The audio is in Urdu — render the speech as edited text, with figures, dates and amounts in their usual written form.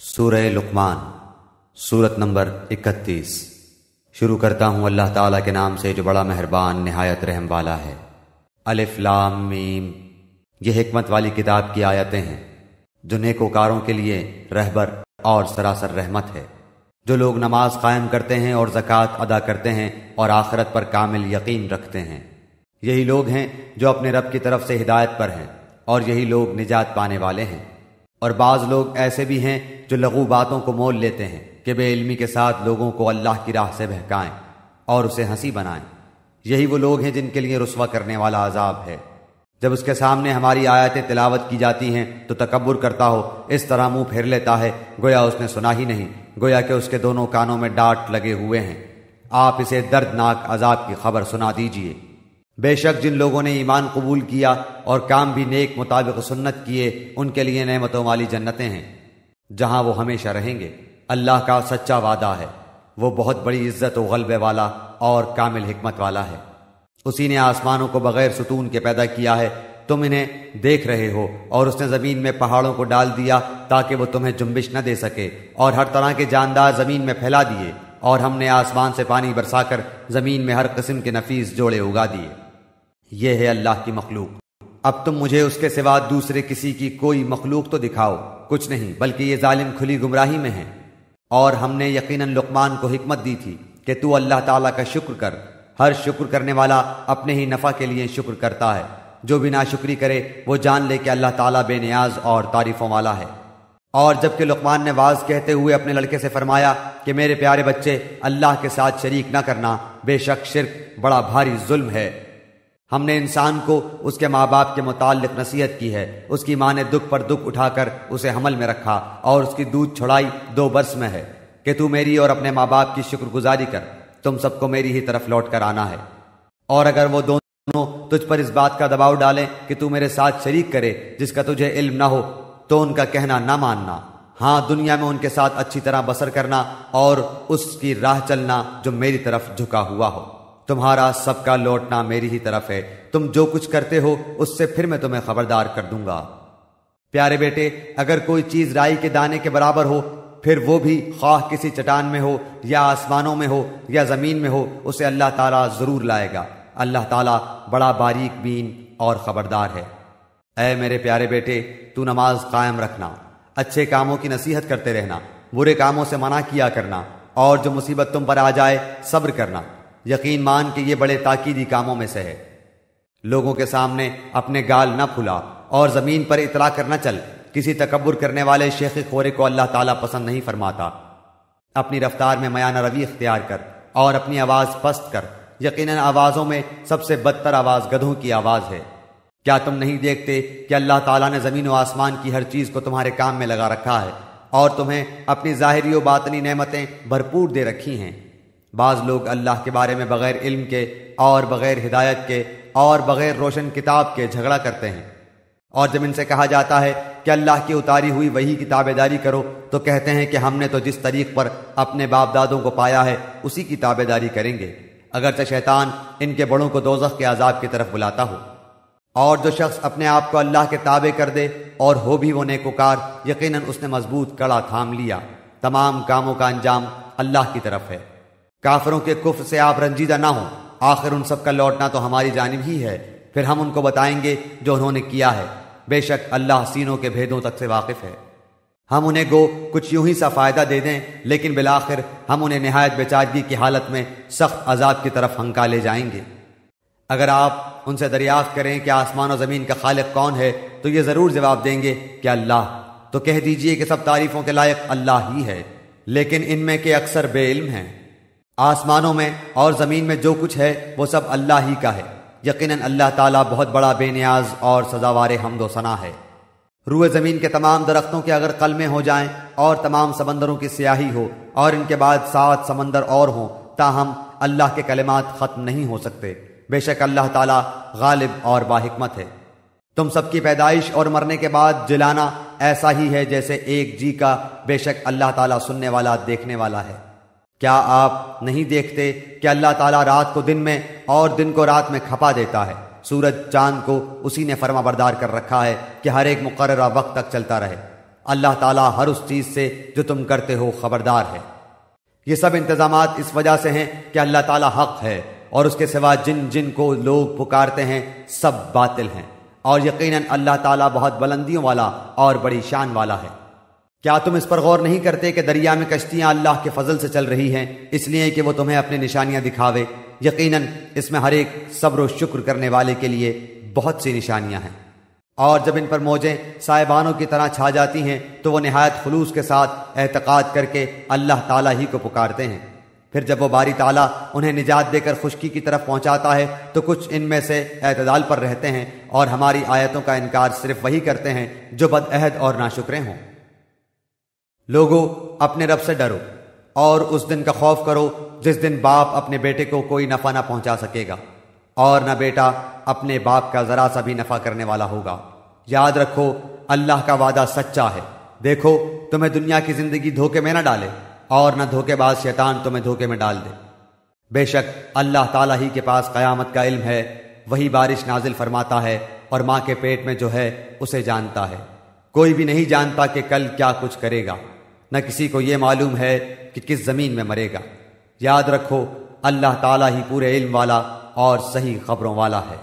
سورہ لقمان سورت نمبر 31۔ شروع کرتا ہوں اللہ تعالیٰ کے نام سے جو بڑا مہربان نہایت رحم والا ہے۔ الف لام میم، یہ حکمت والی کتاب کی آیتیں ہیں جو نیکوکاروں کے لیے رہبر اور سراسر رحمت ہے، جو لوگ نماز قائم کرتے ہیں اور زکوٰۃ ادا کرتے ہیں اور آخرت پر کامل یقین رکھتے ہیں، یہی لوگ ہیں جو اپنے رب کی طرف سے ہدایت پر ہیں اور یہی لوگ نجات پانے والے ہیں۔ اور بعض لوگ ایسے بھی ہیں جو لغو باتوں کو مول لیتے ہیں کہ بے علمی کے ساتھ لوگوں کو اللہ کی راہ سے بہکائیں اور اسے ہنسی بنائیں، یہی وہ لوگ ہیں جن کے لیے رسوا کرنے والا عذاب ہے۔ جب اس کے سامنے ہماری آیتیں تلاوت کی جاتی ہیں تو تکبر کرتا ہو، اس طرح منہ پھیر لیتا ہے گویا اس نے سنا ہی نہیں، گویا کہ اس کے دونوں کانوں میں ڈانٹ لگے ہوئے ہیں۔ آپ اسے دردناک عذاب کی خبر سنا دیجئے۔ بے شک جن لوگوں نے ایمان قبول کیا اور کام بھی نیک مطابق سنت کیے، ان کے لیے نعمتوں والی جنتیں ہیں جہاں وہ ہمیشہ رہیں گے۔ اللہ کا سچا وعدہ ہے، وہ بہت بڑی عزت و غلبے والا اور کامل حکمت والا ہے۔ اسی نے آسمانوں کو بغیر ستون کے پیدا کیا ہے، تم انہیں دیکھ رہے ہو، اور اس نے زمین میں پہاڑوں کو ڈال دیا تاکہ وہ تمہیں جنبش نہ دے سکے، اور ہر طرح کے جاندار زمین میں پھیلا دیے، اور ہم نے آسمان سے پانی برسا کر زمین میں ہر قسم کے نفیس جوڑے اگا دیے۔ یہ ہے اللہ کی مخلوق، اب تم مجھے اس کے سوا دوسرے کسی کی کوئی مخلوق تو دکھاؤ، کچھ نہیں، بلکہ یہ ظالم کھلی گمراہی میں ہیں۔ اور ہم نے یقیناً لقمان کو حکمت دی تھی کہ تو اللہ تعالیٰ کا شکر کر، ہر شکر کرنے والا اپنے ہی نفع کے لیے شکر کرتا ہے، جو بھی ناشکری کرے وہ جان لے کہ اللہ تعالیٰ بے نیاز اور تعریفوں والا ہے۔ اور جب کہ لقمان نے واعظ کہتے ہوئے اپنے لڑکے سے فرمایا کہ میرے پیارے بچے، اللہ کے ساتھ شریک نہ کرنا، بے شک شرک بڑا بھاری ظلم ہے۔ ہم نے انسان کو اس کے ماں باپ کے متعلق نصیحت کی ہے، اس کی ماں نے دکھ پر دکھ اٹھا کر اسے حمل میں رکھا اور اس کی دودھ چھڑائی 2 برس میں ہے کہ تو میری اور اپنے ماں باپ کی شکر گزاری کر، تم سب کو میری ہی طرف لوٹ کر آنا ہے۔ اور اگر وہ دونوں تجھ پر اس بات کا دباؤ ڈالیں کہ تو میرے ساتھ شریک کرے جس کا تجھے علم نہ ہو، تو ان کا کہنا نہ ماننا، ہاں دنیا میں ان کے ساتھ اچھی طرح بسر کرنا اور اس کی راہ چلنا جو میری طرف جھکا ہوا ہو۔ تمہارا سب کا لوٹنا میری ہی طرف ہے، تم جو کچھ کرتے ہو اس سے پھر میں تمہیں خبردار کر دوں گا۔ پیارے بیٹے، اگر کوئی چیز رائی کے دانے کے برابر ہو، پھر وہ بھی خواہ کسی چٹان میں ہو یا آسمانوں میں ہو یا زمین میں ہو، اسے اللہ تعالیٰ ضرور لائے گا۔ اللہ تعالیٰ بڑا باریک بین اور خبردار ہے۔ اے میرے پیارے بیٹے، تو نماز قائم رکھنا، اچھے کاموں کی نصیحت کرتے رہنا، برے کاموں سے منع کیا کرنا، اور جو مصیبت تم پر آ جائے صبر کرنا، یقین مان کہ یہ بڑے تاکیدی کاموں میں سے ہے۔ لوگوں کے سامنے اپنے گال نہ پھلا اور زمین پر اطلاع کر نہ چل، کسی تکبر کرنے والے شیخ خورے کو اللہ تعالیٰ پسند نہیں فرماتا۔ اپنی رفتار میں میانہ روی اختیار کر اور اپنی آواز پست کر، یقیناً آوازوں میں سب سے بدتر آواز گدھوں کی آواز ہے۔ کیا تم نہیں دیکھتے کہ اللہ تعالیٰ نے زمین و آسمان کی ہر چیز کو تمہارے کام میں لگا رکھا ہے اور تمہیں اپنی ظاہری و باطنی نعمتیں بھرپور دے رکھی ہیں؟ بعض لوگ اللہ کے بارے میں بغیر علم کے اور بغیر ہدایت کے اور بغیر روشن کتاب کے جھگڑا کرتے ہیں، اور جب ان سے کہا جاتا ہے کہ اللہ کی اتاری ہوئی وحی کی تابع داری کرو تو کہتے ہیں کہ ہم نے تو جس طریق پر اپنے باپ دادوں کو پایا ہے اسی کی تابع داری کریں گے، اگرچہ شیطان ان کے بڑوں کو دوزخ کے عذاب کی طرف بلاتا ہو۔ اور جو شخص اپنے آپ کو اللہ کے تابع کر دے اور ہو بھی وہ نیکوکار، یقیناً اس نے مضبوط کڑا تھام لیا۔ تمام کاموں کا انجام اللہ کی طرف ہے۔ کافروں کے کفر سے آپ رنجیدہ نہ ہوں، آخر ان سب کا لوٹنا تو ہماری جانب ہی ہے، پھر ہم ان کو بتائیں گے جو انہوں نے کیا ہے۔ بے شک اللہ سینوں کے بھیدوں تک سے واقف ہے۔ ہم انہیں گو کچھ یوں ہی سا فائدہ دے دیں، لیکن بالآخر ہم انہیں نہایت بیچارگی کی حالت میں سخت عذاب کی طرف ہنکا لے جائیں گے۔ اگر آپ ان سے دریافت کریں کہ آسمان و زمین کا خالق کون ہے تو یہ ضرور جواب دیں گے کہ اللہ، تو کہہ دیجئے کہ سب تعریفوں کے لائق اللہ ہی ہے، لیکن ان میں کے اکثر بے علم ہیں۔ آسمانوں میں اور زمین میں جو کچھ ہے وہ سب اللہ ہی کا ہے، یقیناً اللہ تعالیٰ بہت بڑا بے نیاز اور سزاوار حمد و ثنا ہے۔ روئے زمین کے تمام درختوں کے اگر قلمیں ہو جائیں اور تمام سمندروں کی سیاہی ہو اور ان کے بعد 7 سمندر اور ہوں، تاہم اللہ کے کلمات ختم نہیں ہو سکتے۔ بے شک اللہ تعالیٰ غالب اور باحکمت ہے۔ تم سب کی پیدائش اور مرنے کے بعد جلانا ایسا ہی ہے جیسے ایک جی کا، بے شک اللہ تعالیٰ سننے والا دیکھنے والا ہے۔ کیا آپ نہیں دیکھتے کہ اللہ تعالیٰ رات کو دن میں اور دن کو رات میں کھپا دیتا ہے، سورج چاند کو اسی نے فرما بردار کر رکھا ہے کہ ہر ایک مقررہ وقت تک چلتا رہے۔ اللہ تعالیٰ ہر اس چیز سے جو تم کرتے ہو خبردار ہے۔ یہ سب انتظامات اس وجہ سے ہیں کہ اللہ تعالیٰ حق ہے اور اس کے سوا جن جن کو لوگ پکارتے ہیں سب باطل ہیں، اور یقیناً اللہ تعالیٰ بہت بلندیوں والا اور بڑی شان والا ہے۔ کیا تم اس پر غور نہیں کرتے کہ دریا میں کشتیاں اللہ کے فضل سے چل رہی ہیں اس لیے کہ وہ تمہیں اپنی نشانیاں دکھاوے؟ یقیناً اس میں ہر ایک صبر و شکر کرنے والے کے لیے بہت سی نشانیاں ہیں۔ اور جب ان پر موجیں سائبانوں کی طرح چھا جاتی ہیں تو وہ نہایت خلوص کے ساتھ اعتقاد کر کے اللہ تعالیٰ ہی کو پکارتے ہیں۔ پھر جب وہ باری تعالیٰ انہیں نجات دے کر خشکی کی طرف پہنچاتا ہے تو کچھ ان میں سے اعتدال پر رہتے ہیں اور ہماری آیتوں کا انکار صرف وہی کرتے ہیں جو بدعہد اور ناشکرے ہوں۔ لوگو اپنے رب سے ڈرو اور اس دن کا خوف کرو جس دن باپ اپنے بیٹے کو کوئی نفع نہ پہنچا سکے گا اور نہ بیٹا اپنے باپ کا ذرا سا بھی نفع کرنے والا ہوگا۔ یاد رکھو اللہ کا وعدہ سچا ہے۔ دیکھو تمہیں دنیا کی زندگی دھوکے میں نہ ڈالے اور نہ دھوکے باز شیطان تمہیں دھوکے میں ڈال دے۔ بے شک اللہ تعالیٰ ہی کے پاس قیامت کا علم ہے، وہی بارش نازل فرماتا ہے اور ماں کے پیٹ میں جو ہے اسے جانتا ہے۔ کوئی بھی نہیں جانتا کہ کل کیا کچھ کرے گا، نہ کسی کو یہ معلوم ہے کہ کس زمین میں مرے گا۔ یاد رکھو اللہ تعالیٰ ہی پورے علم والا اور صحیح خبروں والا ہے۔